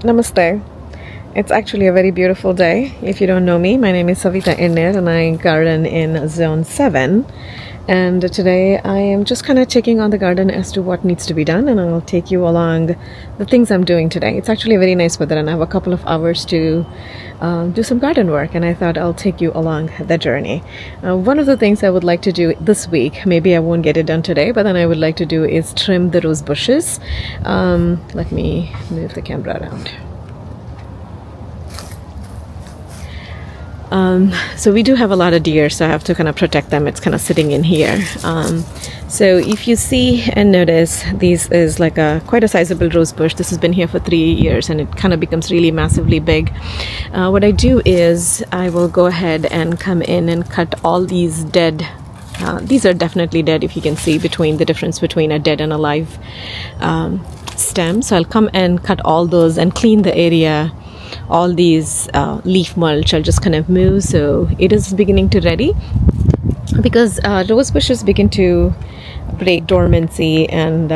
Namaste. It's actually a very beautiful day. If you don't know me, my name is Savita Inner and I garden in Zone 7. And today I am just kind of checking on the garden as to what needs to be done, and I'll take you along the things I'm doing today. It's actually very nice weather and I have a couple of hours to do some garden work, and I thought I'll take you along the journey. One of the things I would like to do this week, maybe I won't get it done today, but then I would like to do is trim the rose bushes. Let me move the camera around. So we do have a lot of deer, so I have to kind of protect them. It's kind of sitting in here. So if you see and notice, this is like quite a sizable rose bush. This has been here for 3 years and it kind of becomes really massively big. What I do is I will go ahead and come in and cut all these dead. These are definitely dead, if you can see between the difference between a dead and a live stem. So I'll come and cut all those and clean the area. All these leaf mulch I'll just kind of move, so it is beginning to ready, because rose bushes begin to break dormancy and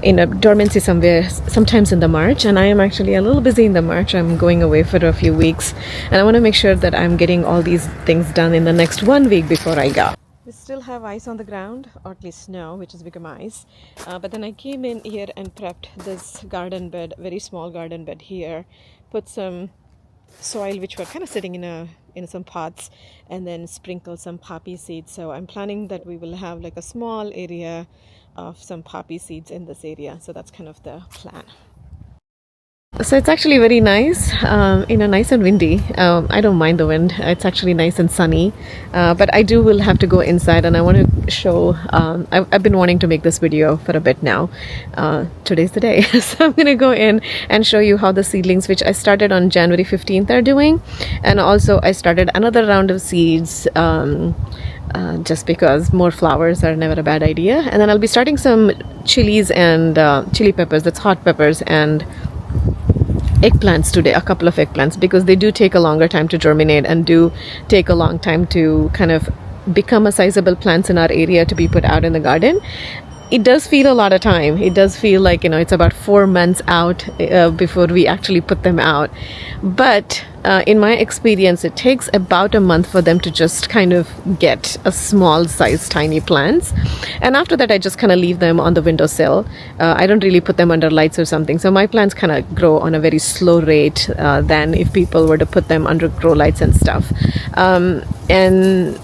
in a dormancy sometimes in the March, and I am actually a little busy in the March. I'm going away for a few weeks and I want to make sure that I'm getting all these things done in the next 1 week before I go. We still have ice on the ground, or at least snow, which has become ice. But then I came in here and prepped this garden bed, very small garden bed here. Put some soil, which were kind of sitting in some pots, and then sprinkle some poppy seeds. So I'm planning that we will have like a small area of some poppy seeds in this area. So that's kind of the plan. So it's actually very nice, nice and windy. I don't mind the wind. It's actually nice and sunny, but I will have to go inside, and I want to show, I've been wanting to make this video for a bit now. Today's the day. So I'm going to go in and show you how the seedlings, which I started on January 15th, are doing. And also I started another round of seeds, just because more flowers are never a bad idea. And then I'll be starting some chilies and chili peppers, that's hot peppers, and eggplants today, a couple of eggplants, because they do take a longer time to germinate and do take a long time to kind of become a sizable plants in our area to be put out in the garden. It does feel a lot of time. It does feel like, it's about 4 months out before we actually put them out. But in my experience, it takes about a month for them to just kind of get a small size, tiny plants. And after that, I just kind of leave them on the windowsill. I don't really put them under lights or something. So my plants kind of grow on a very slow rate than if people were to put them under grow lights and stuff. And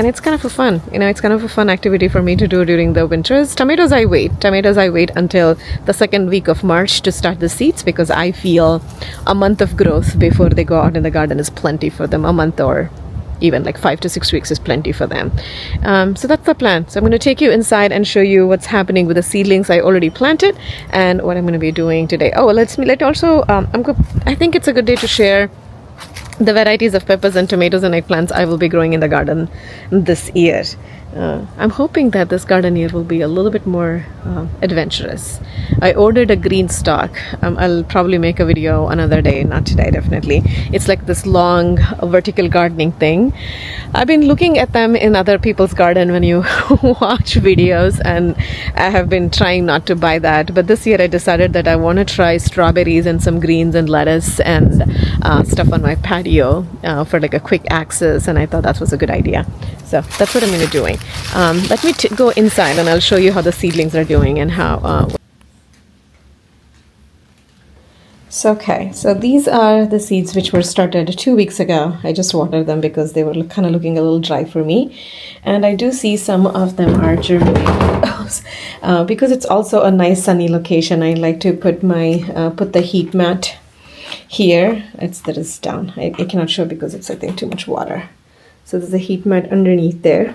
it's kind of a fun, it's kind of a fun activity for me to do during the winters. Tomatoes I wait until the second week of March to start the seeds, because I feel a month of growth before they go out in the garden is plenty for them. A month or even like 5 to 6 weeks is plenty for them. So that's the plan. So I'm going to take you inside and show you what's happening with the seedlings I already planted and what I'm going to be doing today. Oh, I think it's a good day to share the varieties of peppers and tomatoes and eggplants I will be growing in the garden this year. I'm hoping that this garden year will be a little bit more adventurous. I ordered a green stock. I'll probably make a video another day, not today definitely. It's like this long vertical gardening thing. I've been looking at them in other people's garden when you watch videos, and I have been trying not to buy that. But this year I decided that I want to try strawberries and some greens and lettuce and stuff on my patio for like a quick access, and I thought that was a good idea. So that's what I'm going to be doing. Let me go inside and I'll show you how the seedlings are doing and how. So these are the seeds which were started 2 weeks ago. I just watered them because they were kind of looking a little dry for me. And I do see some of them are germinating. Because it's also a nice sunny location, I like to put the heat mat here. That is down. I cannot show because it's, I think, too much water. So there's a heat mat underneath there.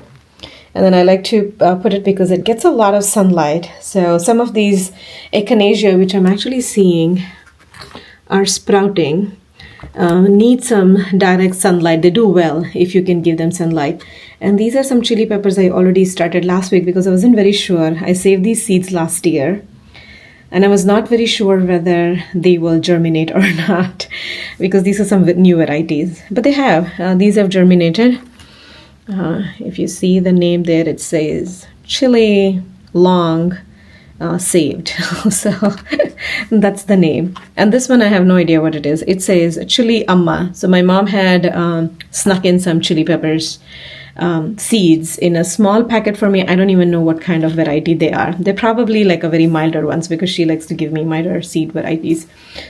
And then I like to put it because it gets a lot of sunlight. So some of these echinacea, which I'm actually seeing are sprouting, need some direct sunlight. They do well if you can give them sunlight. And these are some chili peppers I already started last week because I wasn't very sure. I saved these seeds last year, and I was not very sure whether they will germinate or not, because these are some new varieties. But they have. These have germinated. If you see the name there, it says chili long saved. So That's the name. And this one, I have no idea what it is. It says chili amma. So my mom had snuck in some chili peppers seeds in a small packet for me. I don't even know what kind of variety they are. They're probably like a very milder ones because she likes to give me milder seed varieties.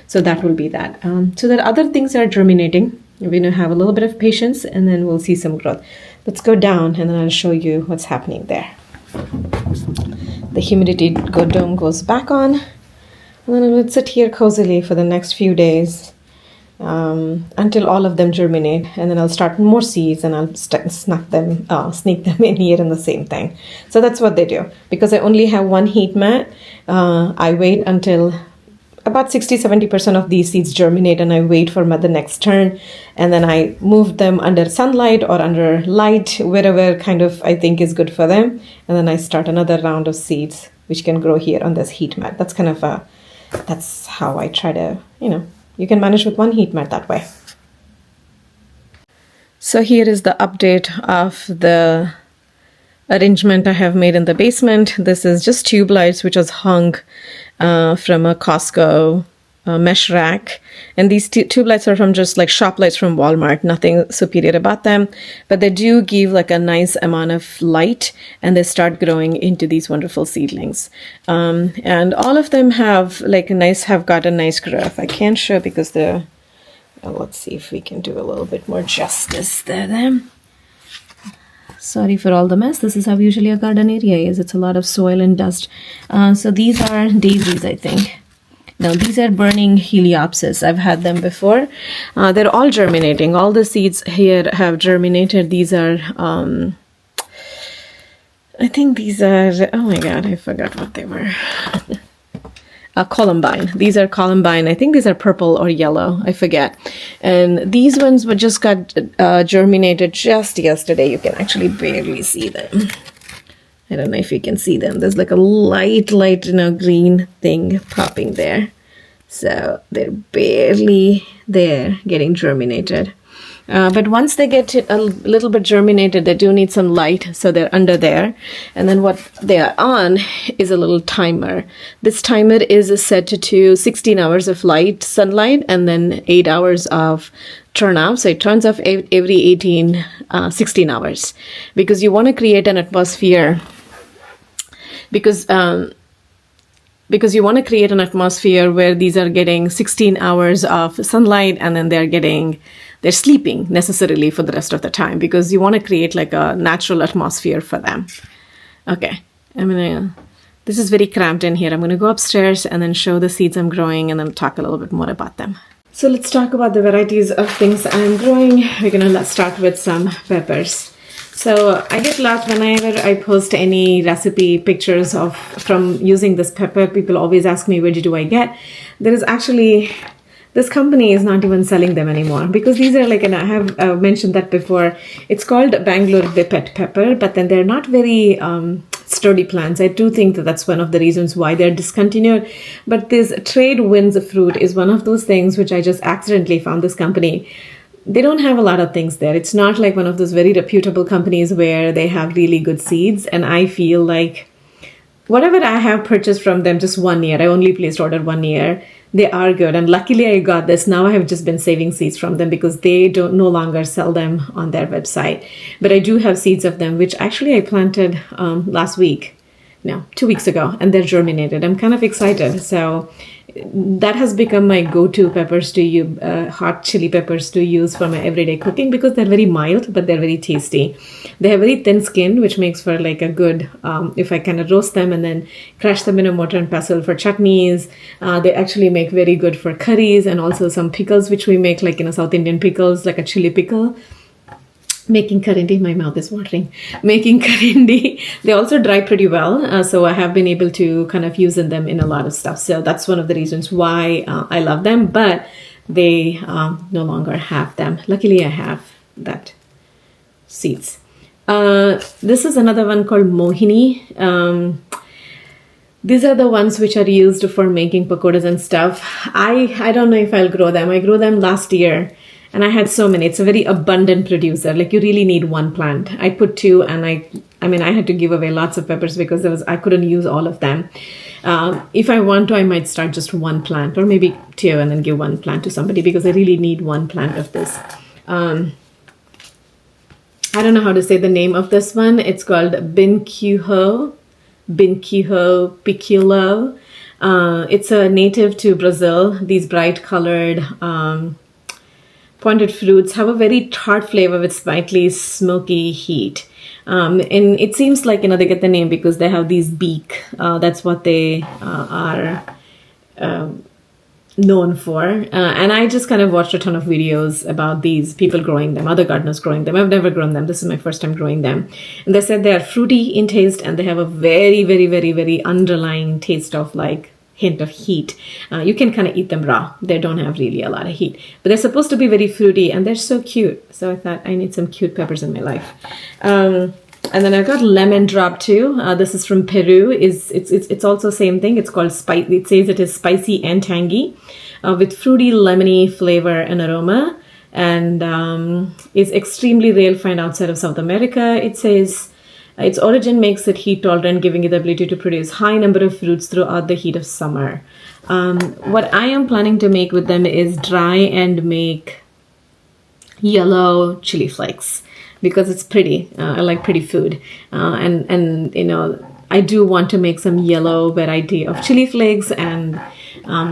So that will be that. So that other things are germinating. We're going to have a little bit of patience and then we'll see some growth. Let's go down and then I'll show you what's happening there. The humidity dome goes back on. And then I'll sit here cozily for the next few days until all of them germinate. And then I'll start more seeds and I'll sneak them in here in the same thing. So that's what they do. Because I only have one heat mat, I wait until about 60-70% of these seeds germinate and I wait for the next turn, and then I move them under sunlight or under light, wherever kind of I think is good for them, and then I start another round of seeds which can grow here on this heat mat. That's kind of that's how I try to, you can manage with one heat mat that way. So here is the update of the arrangement I have made in the basement. This is just tube lights which was hung from a Costco mesh rack, and these tube lights are from just like shop lights from Walmart, nothing superior about them, but they do give like a nice amount of light and they start growing into these wonderful seedlings, and all of them have got a nice growth. I can't show because let's see if we can do a little bit more justice there. Sorry for all the mess. This is how usually a garden area is. It's a lot of soil and dust. So these are daisies, I think. Now these are burning heliopsis. I've had them before. They're all germinating. All the seeds here have germinated. These are, I think these are, oh my God, I forgot what they were. Columbine. These are columbine. I think these are purple or yellow. I forget. And these ones were just got germinated just yesterday. You can actually barely see them. I don't know if you can see them. There's like a light, green thing popping there. So they're barely there getting germinated. But once they get a little bit germinated, they do need some light, so they're under there. And then what they are on is a little timer. This timer is set to 16 hours of sunlight, and then 8 hours of turn off. So it turns off every 16 hours. Because you want to create an atmosphere, because you want to create an atmosphere where these are getting 16 hours of sunlight, and then they're sleeping necessarily for the rest of the time, because you want to create like a natural atmosphere for them. Okay, this is very cramped in here. I'm going to go upstairs and then show the seeds I'm growing and then talk a little bit more about them. So let's talk about the varieties of things I'm growing. We're going to start with some peppers. So I get lots whenever I post any recipe pictures from using this pepper. People always ask me, where do I get? There is actually, this company is not even selling them anymore, because these are like, and I have mentioned that before, it's called Bangalore Whippet pepper, but then they're not very sturdy plants. I do think that's one of the reasons why they're discontinued. But this trade winds fruit is one of those things which I just accidentally found this company. They don't have a lot of things there. It's not like one of those very reputable companies where they have really good seeds. And I feel like whatever I have purchased from them just 1 year, I only placed order 1 year, they are good. And luckily I got this. Now I have just been saving seeds from them because they no longer sell them on their website. But I do have seeds of them, which actually I planted 2 weeks ago, and they're germinated. I'm kind of excited. So that has become my go-to peppers to use, hot chili peppers to use for my everyday cooking, because they're very mild, but they're very tasty. They have very thin skin, which makes for like a good, if I kind of roast them and then crush them in a mortar and pestle for chutneys, they actually make very good for curries, and also some pickles, which we make like South Indian pickles, like a chili pickle. Making karindi, my mouth is watering. Making karindi, they also dry pretty well. So I have been able to kind of use them in a lot of stuff. So that's one of the reasons why I love them, but they no longer have them. Luckily, I have that seeds. This is another one called Mohini. These are the ones which are used for making pakoras and stuff. I don't know if I'll grow them. I grew them last year. And I had so many. It's a very abundant producer. Like, you really need one plant. I put 2, and I had to give away lots of peppers because I couldn't use all of them. If I want to, I might start just one plant or maybe two and then give one plant to somebody because I really need one plant of this. I don't know how to say the name of this one. It's called Binqueho piculo. It's a native to Brazil. These bright colored pointed fruits have a very tart flavor with slightly smoky heat. And it seems like, they get the name because they have these beak. That's what they are known for. And I just kind of watched a ton of videos about these people growing them, other gardeners growing them. I've never grown them. This is my first time growing them. And they said they are fruity in taste and they have a very, very, very, very underlying taste of like hint of heat. You can kind of eat them raw. They don't have really a lot of heat, but they're supposed to be very fruity and they're so cute. So I thought I need some cute peppers in my life. And then I've got lemon drop too. This is from Peru. It's also same thing. It's called spice. It says it is spicy and tangy, with fruity lemony flavor and aroma, and is extremely rare find outside of South America. It says its origin makes it heat tolerant, giving it the ability to produce high number of fruits throughout the heat of summer. What I am planning to make with them is dry and make yellow chili flakes because it's pretty. I like pretty food, and I do want to make some yellow variety of chili flakes and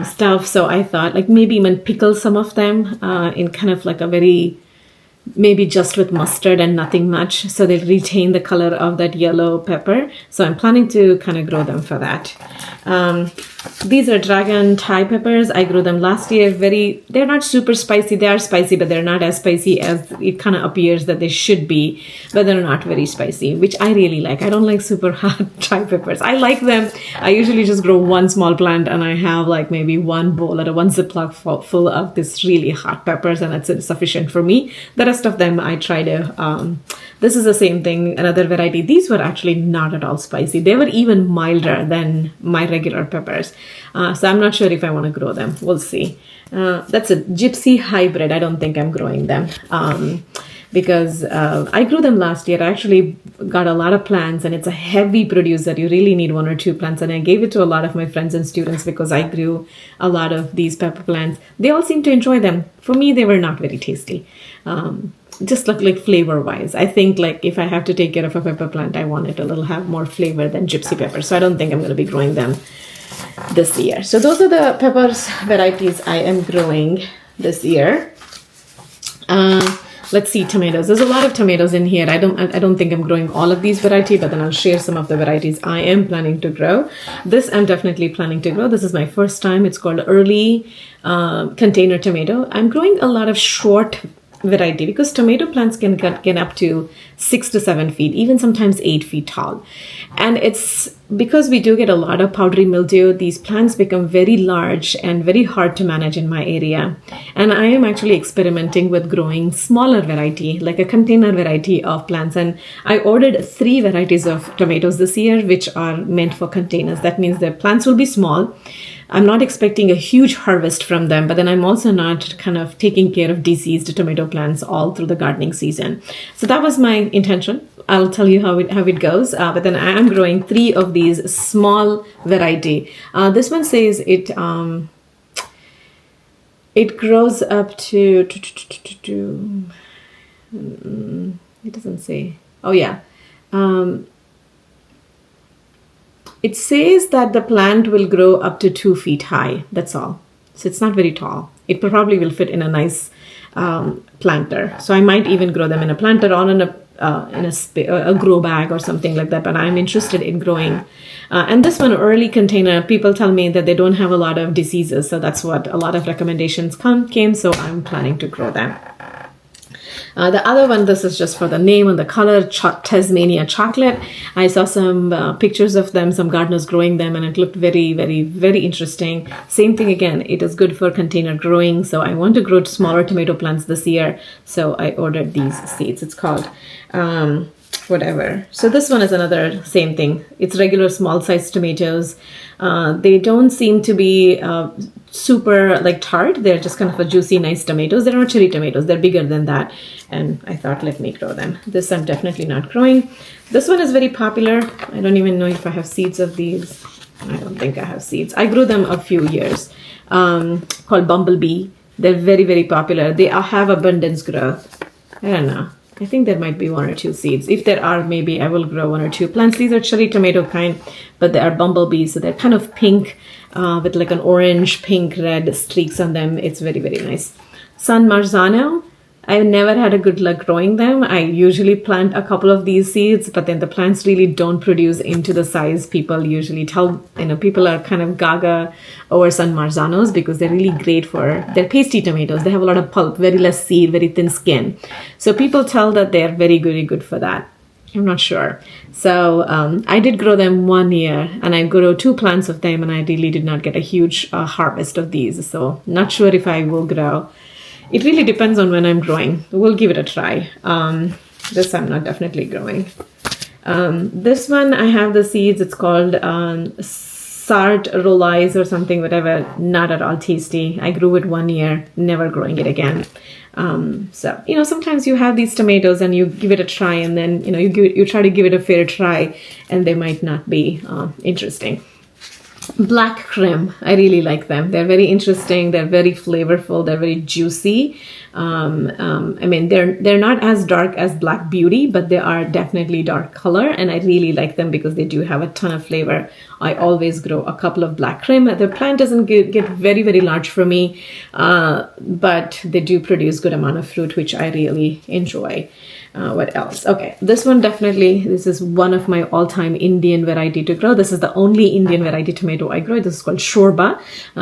stuff. So I thought like maybe even pickle some of them in kind of like a very, maybe just with mustard and nothing much, so they retain the color of that yellow pepper. So I'm planning to kind of grow them for that. These are dragon Thai peppers. I grew them last year. They're not super spicy. They are spicy, but they're not as spicy as it kind of appears that they should be, but they're not very spicy, which I really like. I don't like super hot Thai peppers. I like them. I usually just grow one small plant and I have like maybe one bowl or one Ziploc full of this really hot peppers, and that's sufficient for me. The rest of them I try to, this is the same thing, another variety. These were actually not at all spicy. They were even milder than my regular peppers. So I'm not sure if I want to grow them. We'll see. That's a gypsy hybrid. I don't think I'm growing them because I grew them last year. I actually got a lot of plants and it's a heavy producer. You really need one or two plants. And I gave it to a lot of my friends and students because I grew a lot of these pepper plants. They all seem to enjoy them. For me, they were not very tasty. Just look like flavor wise. I think like if I have to take care of a pepper plant, I want it to have more flavor than gypsy pepper. So I don't think I'm going to be growing them this year. So those are the peppers varieties I am growing this year. Let's see, tomatoes. There's a lot of tomatoes in here. I don't think I'm growing all of these varieties, but then I'll share some of the varieties I am planning to grow. This I'm definitely planning to grow. This is my first time. It's called early container tomato. I'm growing a lot of short variety because tomato plants can get up to 6 to 7 feet, even sometimes 8 feet tall. And it's because we do get a lot of powdery mildew, these plants become very large and very hard to manage in my area. And I am actually experimenting with growing smaller variety, like a container variety of plants. And I ordered 3 varieties of tomatoes this year, which are meant for containers. That means the plants will be small. I'm not expecting a huge harvest from them, but then I'm also not kind of taking care of diseased tomato plants all through the gardening season. So that was my intention. I'll tell you how it goes. But then I am growing 3 of these small variety. This one says it grows up to it doesn't say. Oh yeah. It says that the plant will grow up to 2 feet high. That's all. So it's not very tall. It probably will fit in a nice planter. So I might even grow them in a planter or in a grow bag or something like that. But I'm interested in growing. And this one, early container, people tell me that they don't have a lot of diseases. So that's what a lot of recommendations came. So I'm planning to grow them. The other one, this is just for the name and the color, Tasmania chocolate. I saw some pictures of them, some gardeners growing them, and it looked very, very, very interesting. Same thing again, it is good for container growing. So I want to grow smaller tomato plants this year. So I ordered these seeds. It's called whatever. So this one is another same thing. It's regular small sized tomatoes. They don't seem to be super like tart. They're just kind of a juicy, nice tomatoes. They're not cherry tomatoes. They're bigger than that. And I thought, let me grow them. This I'm definitely not growing. This one is very popular. I don't even know if I have seeds of these. I don't think I have seeds. I grew them a few years. Called Bumblebee. They're very, very popular. They have abundance growth. I don't know. I think there might be 1 or 2 seeds. If there are, maybe I will grow 1 or 2 plants. These are cherry tomato kind, but they are bumblebees. So they're kind of pink with like an orange, pink, red streaks on them. It's very, very nice. San Marzano. I've never had a good luck growing them. I usually plant a couple of these seeds, but then the plants really don't produce into the size people usually tell. People are kind of gaga over San Marzanos because they're really great they're pasty tomatoes. They have a lot of pulp, very less seed, very thin skin. So people tell that they're very good for that. I'm not sure. So I did grow them 1 year, and I grew 2 plants of them, and I really did not get a huge harvest of these. So not sure if I will grow. It really depends on when I'm growing. We'll give it a try. This I'm not definitely growing. This one, I have the seeds. It's called Sart Rolais or something, whatever. Not at all tasty. I grew it 1 year, never growing it again. So, sometimes you have these tomatoes and you give it a try, and then, you try to give it a fair try, and they might not be interesting. Black Krim, I really like them. They're very interesting. They're very flavorful. They're very juicy. They're not as dark as Black Beauty, but they are definitely dark color, and I really like them because they do have a ton of flavor. I always grow a couple of Black Krim. The plant doesn't get very, very large for me, but they do produce good amount of fruit, which I really enjoy. What else? Okay, this is one of my all-time Indian variety to grow. This is the only Indian variety tomato I grow. This is called Shorba.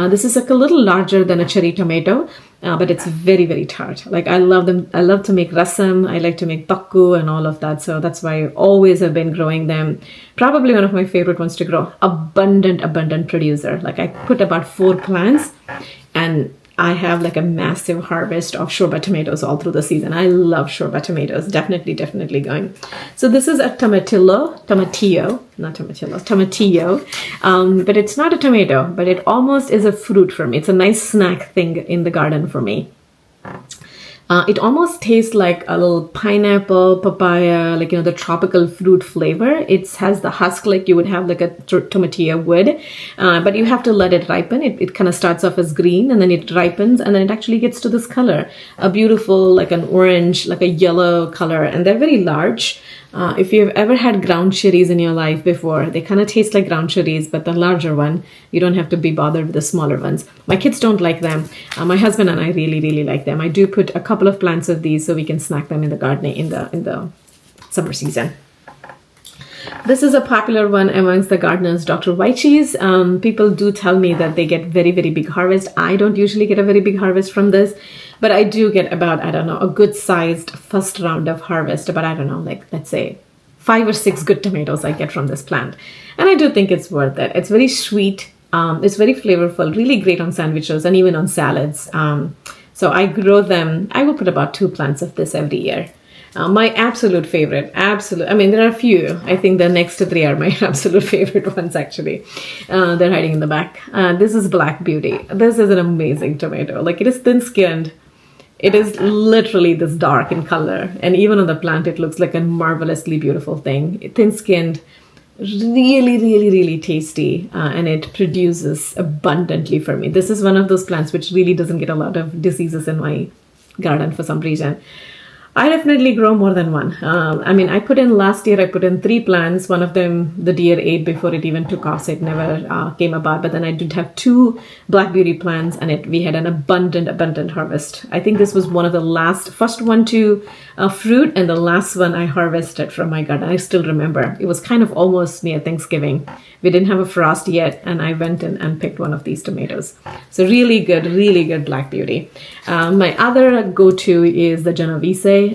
This is like a little larger than a cherry tomato, but it's very, very tart. Like, I love them. I love to make rasam. I like to make bakku and all of that. So that's why I always have been growing them. Probably one of my favorite ones to grow. Abundant producer. Like, I put about 4 plants, and I have like a massive harvest of Shorba tomatoes all through the season. I love Shorba tomatoes. Definitely going. So this is a tomatillo, but it's not a tomato, but it almost is a fruit for me. It's a nice snack thing in the garden for me. It almost tastes like a little pineapple, papaya, like, the tropical fruit flavor. It has the husk like you would have like a tomatillo would, but you have to let it ripen. It kind of starts off as green, and then it ripens, and then it actually gets to this color, a beautiful, like an orange, like a yellow color, and they're very large. If you've ever had ground cherries in your life before, they kind of taste like ground cherries, but the larger one, you don't have to be bothered with the smaller ones. My kids don't like them. My husband and I really like them. I do put a couple of plants of these so we can snack them in the garden in the summer season. This is a popular one amongst the gardeners, Dr. Wychees. People do tell me that they get very, very big harvest. I don't usually get a very big harvest from this, but I do get about, a good sized first round of harvest. About, like, let's say 5 or 6 good tomatoes I get from this plant. And I do think it's worth it. It's very sweet. It's very flavorful, really great on sandwiches and even on salads. So I grow them. I will put about 2 plants of this every year. My absolute favorite, there are a few. I think the next 3 are my absolute favorite ones, actually. They're hiding in the back. This is Black Beauty. This is an amazing tomato. Like, it is thin-skinned. It is literally this dark in color. And even on the plant, it looks like a marvelously beautiful thing. Thin-skinned, really tasty. And it produces abundantly for me. This is one of those plants which really doesn't get a lot of diseases in my garden for some reason. I definitely grow more than one. Last year I put in 3 plants. One of them, the deer ate before it even took off, so it never came about. But then I did have 2 Black Beauty plants, and we had an abundant harvest. I think this was one of the first one to fruit, and the last one I harvested from my garden. I still remember. It was kind of almost near Thanksgiving. We didn't have a frost yet, and I went in and picked one of these tomatoes. So really good Black Beauty. My other go-to is the Genovese.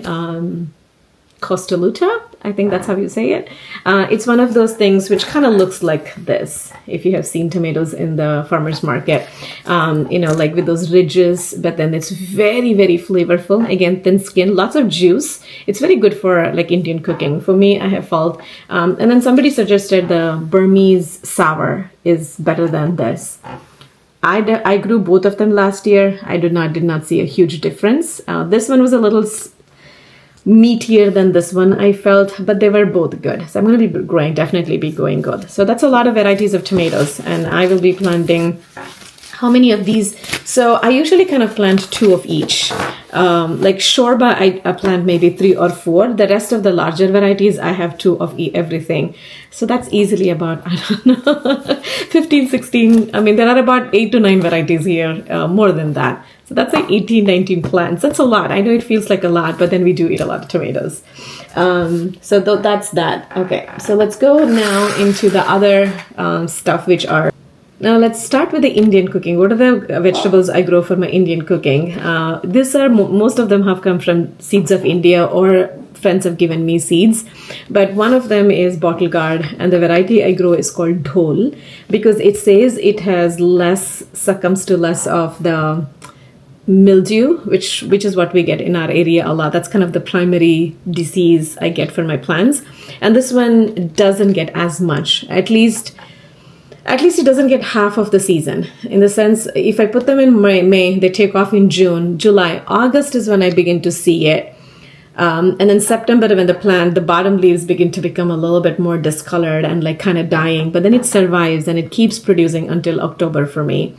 Costoluta, I think that's how you say it. It's one of those things which kind of looks like this, if you have seen tomatoes in the farmer's market, like with those ridges, but then it's very, very flavorful. Again, thin skin, lots of juice. It's very good for like Indian cooking. For me, I have felt, and then somebody suggested the Burmese sour is better than this. I grew both of them last year. I did not see a huge difference. This one was a little meatier than this one, I felt, but they were both good. So I'm going to be growing, definitely be growing good. So that's a lot of varieties of tomatoes, and I will be planting how many of these? So I usually kind of plant 2 of each. Like shorba, I plant maybe 3 or 4. The rest of the larger varieties, I have 2 of everything. So that's easily about, I don't know, 15, 16. I mean, there are about 8 to 9 varieties here, more than that. So that's like 18, 19 plants. That's a lot. I know it feels like a lot, but then we do eat a lot of tomatoes. So that's that. Okay, so let's go now into the other stuff, which are, now let's start with the Indian cooking. What are the vegetables I grow for my Indian cooking? These are, most of them have come from seeds of India, or friends have given me seeds. But one of them is bottle gourd, and the variety I grow is called dhol, because it says it has succumbs to less of the mildew, which is what we get in our area a lot. That's kind of the primary disease I get for my plants. And this one doesn't get as much, at least it doesn't get half of the season. In the sense, if I put them in May, they take off in June, July, August is when I begin to see it. And then September, when the bottom leaves begin to become a little bit more discolored and like kind of dying, but then it survives and it keeps producing until October for me.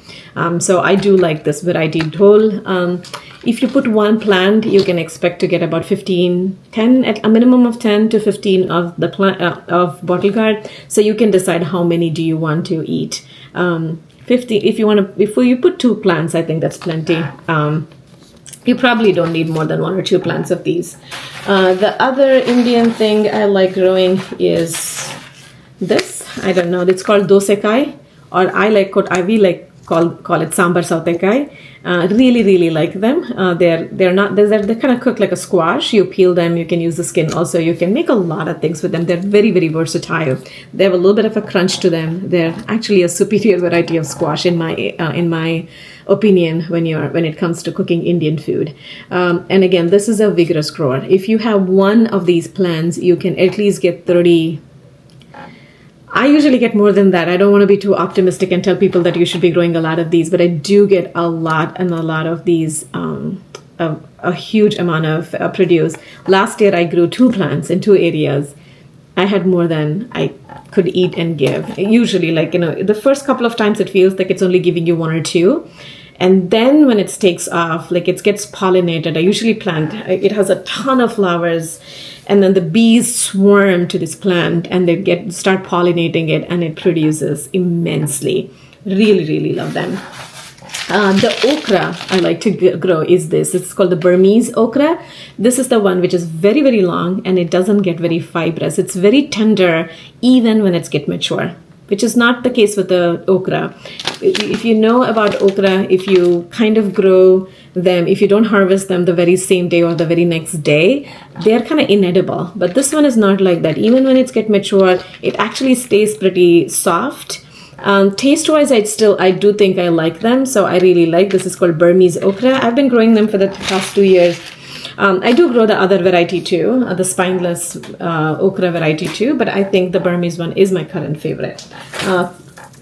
So I do like this variety dhol. If you put one plant, you can expect to get about 10, at a minimum of 10 to 15 of the of bottle gourd. So you can decide how many do you want to eat. 50, if you put 2 plants, I think that's plenty. You probably don't need more than 1 or 2 plants of these. The other Indian thing I like growing is this. I don't know. It's called dosekai, or we call it sambar sautekai. Really like them. They're kind of cooked like a squash. You peel them. You can use the skin. Also, you can make a lot of things with them. They're very, very versatile. They have a little bit of a crunch to them. They're actually a superior variety of squash in my opinion when it comes to cooking Indian food. And again, this is a vigorous grower. If you have one of these plants, you can at least get 30. I usually get more than that. I don't want to be too optimistic and tell people that you should be growing a lot of these, but I do get a lot of these, a huge amount of produce. Last year, I grew 2 plants in 2 areas. I had more than I could eat and give. Usually, the first couple of times it feels like it's only giving you 1 or 2. And then when it takes off, it gets pollinated. I usually plant, it has a ton of flowers, and then the bees swarm to this plant and they start pollinating it, and it produces immensely. Really, really love them. The okra I like to grow is this. It's called the Burmese okra. This is the one which is very, very long, and it doesn't get very fibrous. It's very tender even when it's get mature, which is not the case with the okra. If you know about okra, if you kind of grow them, if you don't harvest them the very same day or the very next day, they're kind of inedible. But this one is not like that. Even when it's get mature, it actually stays pretty soft. Taste-wise, I do think I like them. So I really like, this is called Burmese okra. I've been growing them for the past 2 years. I do grow the other variety too, the spineless okra variety too, but I think the Burmese one is my current favorite.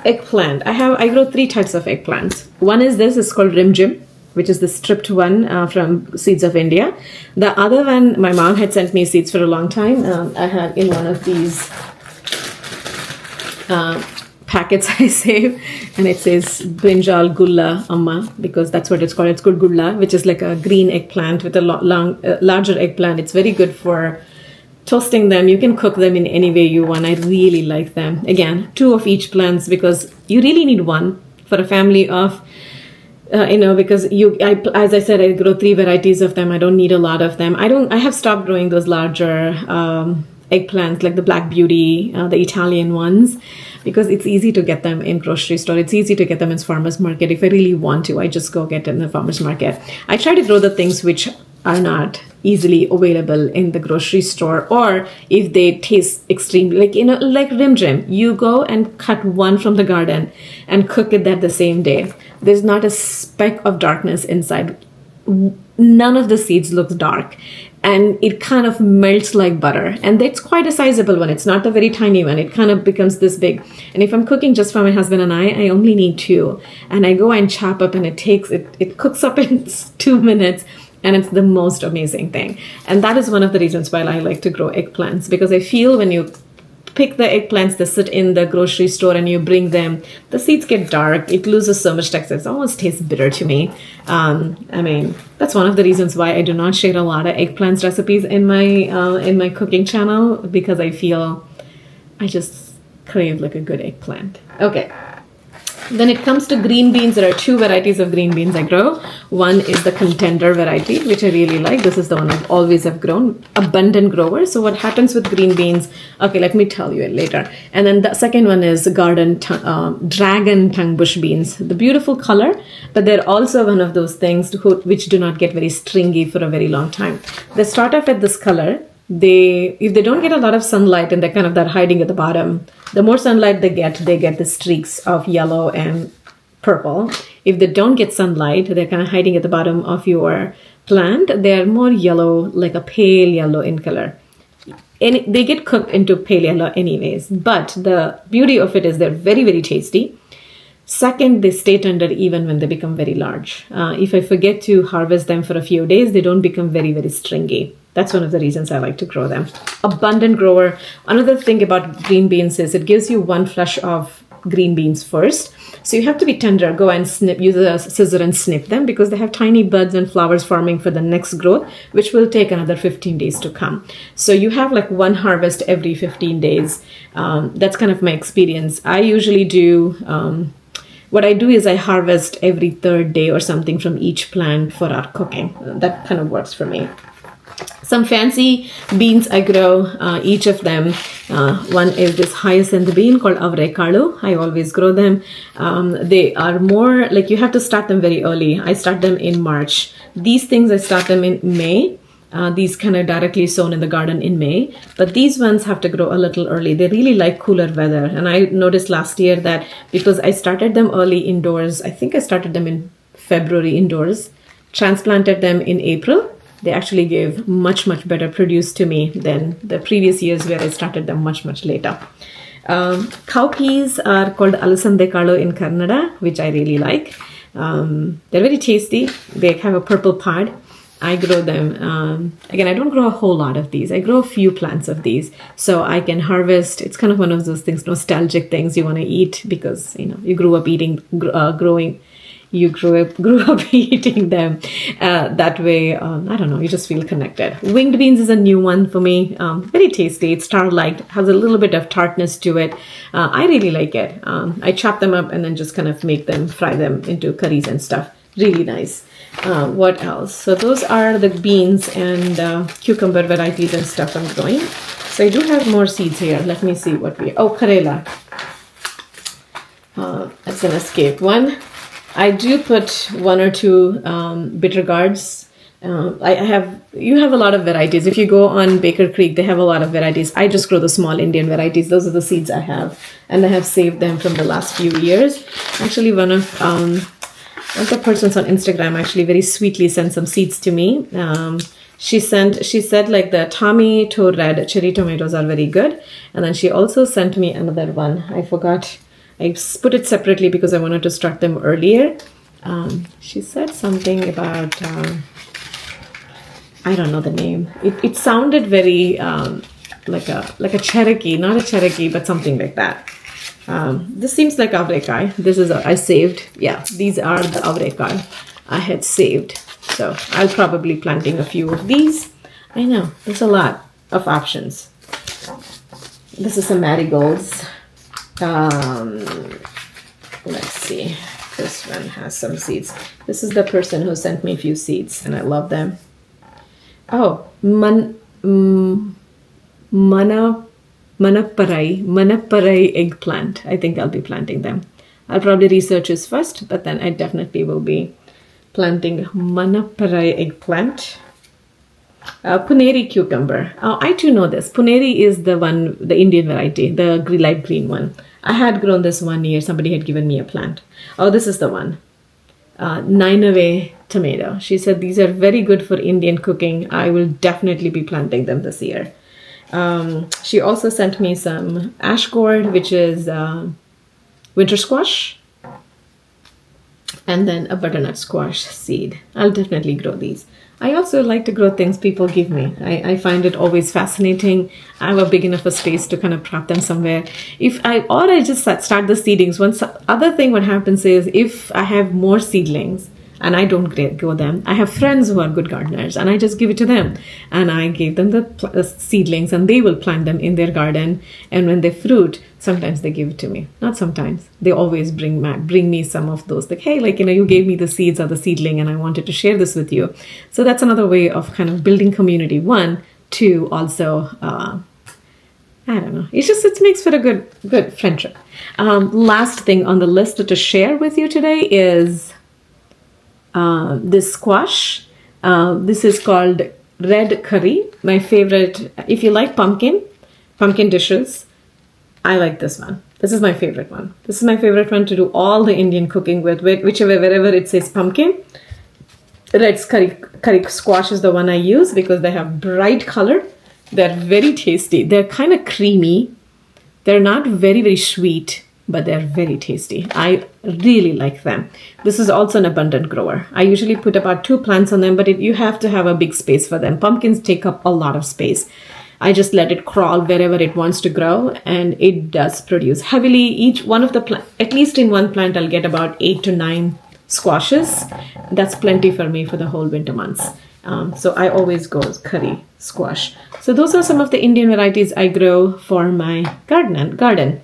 Eggplant. I grow 3 types of eggplants. One is this, it's called rimjim, which is the stripped one from Seeds of India. The other one, my mom had sent me seeds for a long time. I had in one of these packets I save, and it says brinjal gulla amma, because that's what it's called. It's called gulla, which is like a green eggplant with a larger eggplant. It's very good for toasting them. You can cook them in any way you want. I really like them. Again, 2 of each plants, because you really need 1 for a family of because as I said, I grow 3 varieties of them. I don't need a lot of them. I have stopped growing those larger eggplants, like the Black Beauty, the Italian ones, because it's easy to get them in grocery store. It's easy to get them in farmer's market. If I really want to, I just go get them in the farmer's market. I try to grow the things which are not easily available in the grocery store, or if they taste extremely, like rimjim, you go and cut 1 from the garden and cook it that the same day. There's not a speck of darkness inside. None of the seeds looks dark, and it kind of melts like butter. And that's quite a sizable one. It's not a very tiny one. It kind of becomes this big. And if I'm cooking just for my husband and I only need 2. And I go and chop up, and it cooks up in 2 minutes. and it's the most amazing thing. And that is one of the reasons why I like to grow eggplants, because I feel when you pick the eggplants that sit in the grocery store and you bring them, the seeds get dark, it loses so much texture, it almost tastes bitter to me. I mean, that's one of the reasons why I do not share a lot of eggplants recipes in my cooking channel, because I feel I just crave like a good eggplant. Okay. When it comes to green beans, there are two varieties of green beans I grow. One is the contender variety, which I really like. This is the one I've always have grown. Abundant grower. So what happens with green beans? Okay, let me tell you it later. And then the second one is dragon tongue bush beans. The beautiful color, but they're also one of those things which do not get very stringy for a very long time. They start off at this color. If they don't get a lot of sunlight and they're kind of that hiding at the bottom, the more sunlight they get the streaks of yellow and purple. If they don't get sunlight, they're kind of hiding at the bottom of your plant. They're more yellow, like a pale yellow in color. And they get cooked into pale yellow anyways. But the beauty of it is they're very, very tasty. Second, they stay tender even when they become very large. If I forget to harvest them for a few days, they don't become very, very stringy. That's one of the reasons I like to grow them. Abundant grower. Another thing about green beans is it gives you one flush of green beans first. So you have to be tender. Go and use a scissor and snip them, because they have tiny buds and flowers forming for the next growth, which will take another 15 days to come. So you have like one harvest every 15 days. That's kind of my experience. I usually do... what I do is I harvest every third day or something from each plant for our cooking. That kind of works for me. Some fancy beans I grow, each of them. One is this hyacinth bean called avrecado. I always grow them. They are more like you have to start them very early. I start them in March. These things I start them in May. These kind of directly sown in the garden in May. But these ones have to grow a little early. They really like cooler weather. And I noticed last year that because I started them early indoors, I think I started them in February indoors, transplanted them in April. They actually gave much, much better produce to me than the previous years where I started them much, much later. Cowpeas are called alasande kalu in Kannada, which I really like. They're very tasty. They have a purple pod. I grow them. Again, I don't grow a whole lot of these. I grow a few plants of these. So I can harvest. It's kind of one of those things, nostalgic things you want to eat because, you grew up grew up eating them. That way, I don't know, you just feel connected. Winged beans is a new one for me. Very tasty. It's star-like, has a little bit of tartness to it. I really like it. I chop them up and then just kind of fry them into curries and stuff. Really nice. What else? So those are the beans and cucumber varieties and stuff I'm growing. So I do have more seeds here. Let me see what karela. That's an escape one. I do put one or two bitter gourds. You have a lot of varieties. If you go on Baker Creek, they have a lot of varieties. I just grow the small Indian varieties. Those are the seeds I have. And I have saved them from the last few years. Actually, one of the persons on Instagram actually very sweetly sent some seeds to me. She said like the tomato red cherry tomatoes are very good. And then she also sent me another one. I forgot. I put it separately because I wanted to start them earlier. She said something about, I don't know the name. It sounded very like a Cherokee, not a Cherokee, but something like that. This seems like avrekai. This is I saved. Yeah, these are the avrekai I had saved. So I'll probably planting a few of these. I know, there's a lot of options. This is some marigolds. Let's see. This one has some seeds. This is the person who sent me a few seeds, and I love them. Oh, Manapparai eggplant. I think I'll be planting them. I'll probably research this first, but then I definitely will be planting Manapparai eggplant. Puneri cucumber. Oh, I too know this. Puneri is the Indian variety, the light green one. I had grown this 1 year. Somebody had given me a plant. Oh, this is the one. Nineveh tomato. She said these are very good for Indian cooking. I will definitely be planting them this year. She also sent me some ash gourd, which is winter squash. and then a butternut squash seed. I'll definitely grow these. I also like to grow things people give me. I find it always fascinating. I have a big enough a space to kind of prop them somewhere. Or I just start the seedlings. Other thing what happens is if I have more seedlings and I don't grow them, I have friends who are good gardeners and I just give it to them. And I give them the seedlings and they will plant them in their garden. And when they fruit, sometimes they give it to me. Not sometimes. They always bring me some of those. Like, hey, you gave me the seeds or the seedling and I wanted to share this with you. So that's another way of kind of building community. One, two, also, I don't know. It makes for a good friendship. Last thing on the list to share with you today is this squash. This is called red curry. My favorite. If you like pumpkin dishes, I like this one. This is my favorite one. This is my favorite one to do all the Indian cooking with wherever it says pumpkin. Red curry squash is the one I use because they have bright color. They're very tasty. They're kind of creamy. They're not very, very sweet, but they're very tasty. I really like them. This is also an abundant grower. I usually put about 2 plants on them, but you have to have a big space for them. Pumpkins take up a lot of space. I just let it crawl wherever it wants to grow, and it does produce heavily. Each one of the plants, at least in one plant, I'll get about 8 to 9 squashes. That's plenty for me for the whole winter months. So I always go curry squash. So those are some of the Indian varieties I grow for my garden.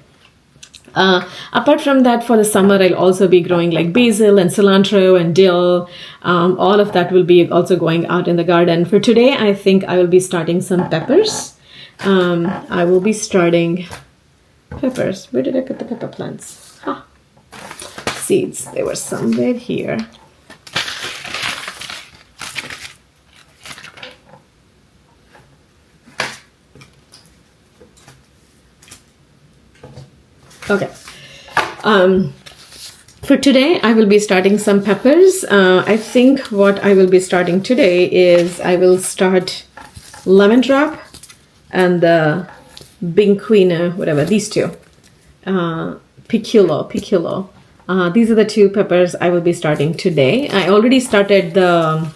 Apart from that, for the summer, I'll also be growing like basil and cilantro and dill. All of that will be also going out in the garden. For today, I think I will be starting some peppers. I will be starting peppers. Where did I put the pepper plants? Seeds. They were somewhere here. Okay. For today, I will be starting some peppers. I think what I will be starting today is I will start lemon drop and the binquina, whatever, these two. Piculo. These are the 2 peppers I will be starting today. I already started the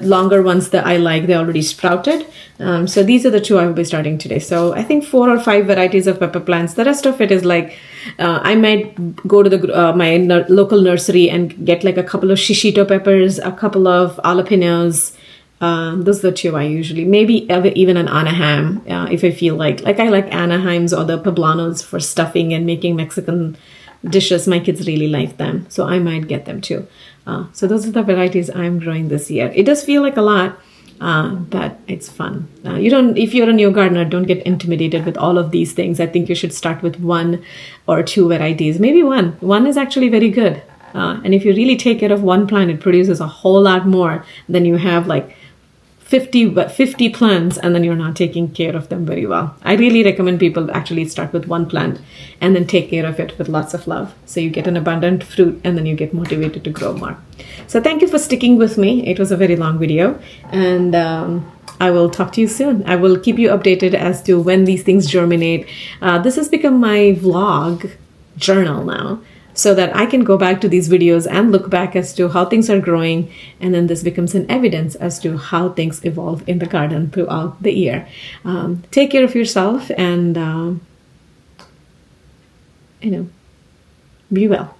longer ones that I like. They already sprouted. So these are the 2 I will be starting today. So I think 4 or 5 varieties of pepper plants. The rest of it is like, I might go to my local nursery and get like a couple of shishito peppers, a couple of jalapenos. Those are the 2 I usually, maybe even an Anaheim, if I feel like I like Anaheims or the poblanos for stuffing and making Mexican dishes. My kids really like them. So I might get them too. So those are the varieties I'm growing this year. It does feel like a lot, but it's fun. If you're a new gardener, don't get intimidated with all of these things. I think you should start with 1 or 2 varieties, maybe 1. 1 is actually very good. And if you really take care of 1 plant, it produces a whole lot more than you have like 50 plants and then you're not taking care of them very well. I really recommend people actually start with 1 plant and then take care of it with lots of love. So you get an abundant fruit and then you get motivated to grow more. So thank you for sticking with me. It was a very long video, and I will talk to you soon. I will keep you updated as to when these things germinate. This has become my vlog journal now, so that I can go back to these videos and look back as to how things are growing, and then this becomes an evidence as to how things evolve in the garden throughout the year. Take care of yourself and, be well.